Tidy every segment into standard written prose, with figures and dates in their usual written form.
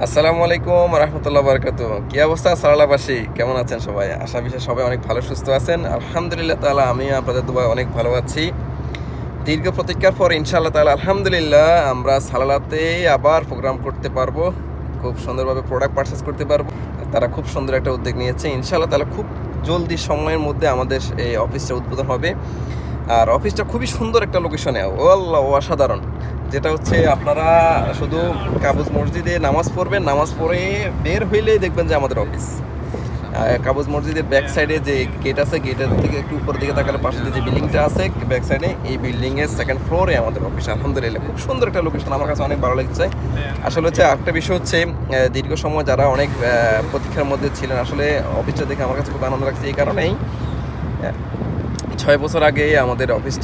আসসালামু আলাইকুম রহমতুল্লাহ বারকাতু। কি অবস্থা সারালাবাসী, কেমন আছেন সবাই? আশা বিশ্বাস সবাই অনেক ভালো সুস্থ আছেন। আলহামদুলিল্লাহ তাআলা আমি আপনাদের দুবাই অনেক ভালো আছি। দীর্ঘ প্রতীক্ষার পর ইনশাআল্লাহ তাআলা আলহামদুলিল্লাহ আমরা সালালাতে আবার প্রোগ্রাম করতে পারবো, খুব সুন্দরভাবে প্রোডাক্ট পারচেস করতে পারবো। তারা খুব সুন্দর একটা উদ্যোগ নিয়েছে। ইনশাআল্লাহ তাআলা খুব জলদি সময়ের মধ্যে আমাদের এই অফিসটা উদ্বোধন হবে। আর অফিসটা খুবই সুন্দর একটা লোকেশনে, আল্লাহ অসাধারণ। যেটা হচ্ছে আপনারা শুধু কাবুজ মসজিদে নামাজ পড়বেন, নামাজ পড়ে বের হইলেই দেখবেন যে আমাদের অফিস। কাবুজ মসজিদের ব্যাক সাইডে যে গেট আছে, গেটের থেকে একটু উপর দিকে তাকালে পাশে যে বিল্ডিংটা আছে ব্যাক সাইডে, এই বিল্ডিংয়ের সেকেন্ড ফ্লোরে আমাদের অফিস। আলহামদুলিল্লাহ খুব সুন্দর একটা লোকেশন, আমার কাছে অনেক ভালো লাগছে। আসলে হচ্ছে একটা বিষয় হচ্ছে দীর্ঘ সময় যারা অনেক প্রতীক্ষার মধ্যে ছিলেন, আসলে অফিসটা দেখে আমার কাছে খুব আনন্দ লাগছে। এই কারণেই 6 বছর আগে আমাদের অফিস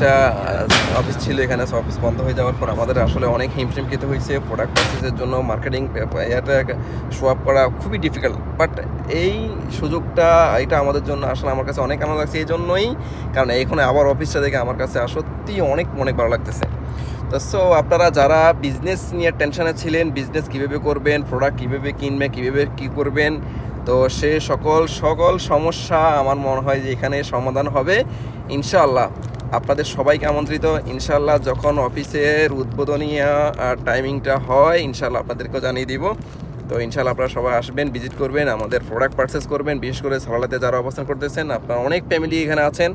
ছিল এখানে, অফিস বন্ধ হয়ে যাওয়ার পর আমাদের আসলে অনেক হিমশিম খেতে হয়েছে প্রোডাক্ট পারচেসের জন্য। মার্কেটিং এটা শো আপ করা খুবই ডিফিকাল্ট, বাট এই সুযোগটা এটা আমাদের জন্য আসলে আমার কাছে অনেক আনন্দ লাগছে। এই জন্যই কারণ এখানে আবার অফিসটা দেখে আমার কাছে সত্যি অনেক অনেক ভালো লাগতেছে। তো সো আপনারা যারা বিজনেস নিয়ে টেনশনে ছিলেন, বিজনেস কীভাবে করবেন, প্রোডাক্ট কীভাবে কিনবেন, কীভাবে কী করবেন, তো সে সকল সমস্যা আমার মনে হয় যে এখানে সমাধান হবে ইনশাআল্লাহ। আপনাদের সবাইকে আমন্ত্রিত। ইনশাআল্লাহ যখন অফিসের উদ্বোধনী টাইমিংটা হয় ইনশাআল্লাহ আপনাদেরকেও জানিয়ে দিব। তো ইনশাআল্লাহ আপনারা সবাই আসবেন, ভিজিট করবেন, আমাদের প্রোডাক্ট পারচেস করবেন। বিশেষ করে সালালাতে যারা অবস্থান করতেছেন, আপনারা অনেক ফ্যামিলি এখানে আছেন,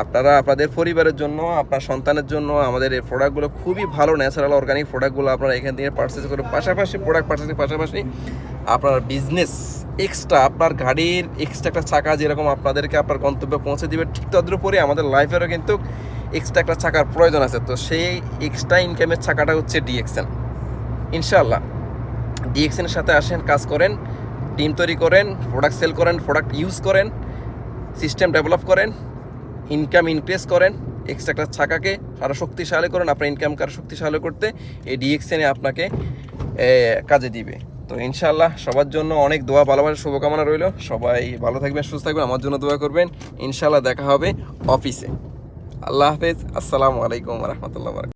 আপনারা আপনাদের পরিবারের জন্য, আপনার সন্তানের জন্য আমাদের এই প্রোডাক্টগুলো খুবই ভালো ন্যাচারাল অর্গানিক প্রোডাক্টগুলো আপনারা এখান থেকে পারচেস করে পাশাপাশি প্রোডাক্ট পারচেসের পাশাপাশি আপনার বিজনেস এক্সট্রা, আপনার গাড়ির এক্সট্রা একটা চাকা যেরকম আপনাদেরকে আপনার গন্তব্যে পৌঁছে দিবে, ঠিক তাদের উপরে আমাদের লাইফেরও কিন্তু এক্সট্রা একটা চাকার প্রয়োজন আছে। তো সেই এক্সট্রা ইনকামের চাকাটা হচ্ছে ডিএক্সএন। ইনশাআল্লাহ ডিএক্সএনের সাথে আসেন, কাজ করেন, টিম তৈরি করেন, প্রোডাক্ট সেল করেন, প্রোডাক্ট ইউজ করেন, সিস্টেম ডেভেলপ করেন, ইনকাম ইনক্রিজ করেন, এক্সট্রা একটা চাকাকে আরও শক্তিশালী করেন। আপনার ইনকামকে আরও শক্তিশালী করতে এই ডিএক্সএনে আপনাকে কাজে দিবে। তো ইনশাআল্লাহ সবার জন্য অনেক দোয়া, ভালোবাসা, শুভকামনা রইল। সবাই ভালো থাকবেন, সুস্থ থাকবেন, আমার জন্য দোয়া করবেন। ইনশাআল্লাহ দেখা হবে অফিসে। আল্লাহ হাফেজ। আসসালামু আলাইকুম রহমতুল্লাহ।